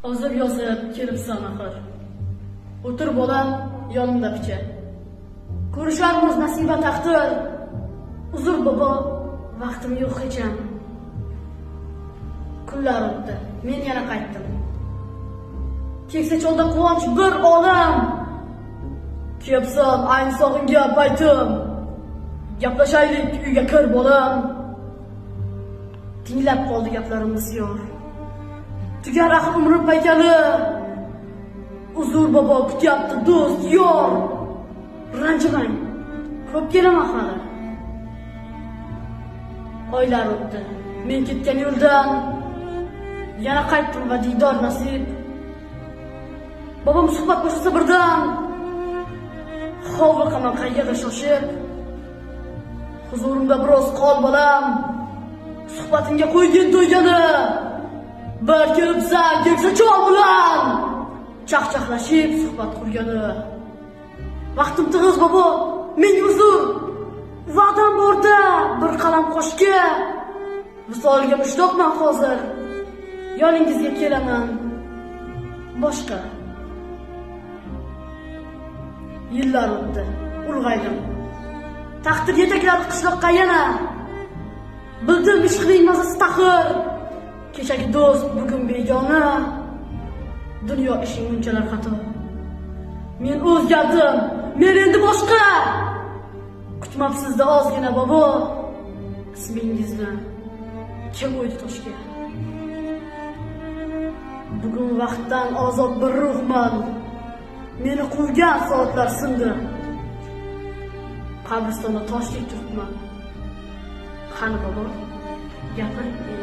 Hozir yozib kelibsan axir. O'tir bolam, yonimda picha. Ko'risharmiz nasiba taqdir. Uzr bobo, vaqtim yo'q hecham. Kunlar o'tdi, men yana qaytdim. Keksa cholda quvonch bir olam. Kelibsan, ayni sog'inga paytim. Gaplashaylik, uyga kir bolam. Tinglab qoldi gaplarimiz yor. Tugar axir umri paykali. Uzr bobo, kutyapti do'st, yor. Ranjimang, ko'p kelaman hali. Oylar o'tdi, men ketgan yo'ldan yana qaytdim va diydor nasib. Bobom suhbat boshlasa birdan hovliqaman qayerga shoshib. Huzurimda biroz qol bolam, suhbatimga qo'ygin to'ygani. Bir kelibsan, keksa chol bilan chaqchaqlashib suhbat qurgani. Vaqtim tig'iz bobo, menga uzr. Va'dam borda bir qalam qo'shga. Visolga mushtoqman hozir. Yoningizga kelaman. Boshqa. Yillar o'tdi, ulg'aydim. Taqdir yetakladi qishloqqa yana. Bildim ishqning mazasi taqir. Kechagi do'st bugun begona. Dunyo ishing bunchalar xato. Men o'zgardim. Men endi boshqa. Kutmabsizda ozgina bobo. Ismingizni kim qo'ydi toshga? Bugun vaqtdan ozod bir ruhman. Meni quvgan soatlar sindi. Qabristonda toshlik turibman. Qani bobo, gapiring.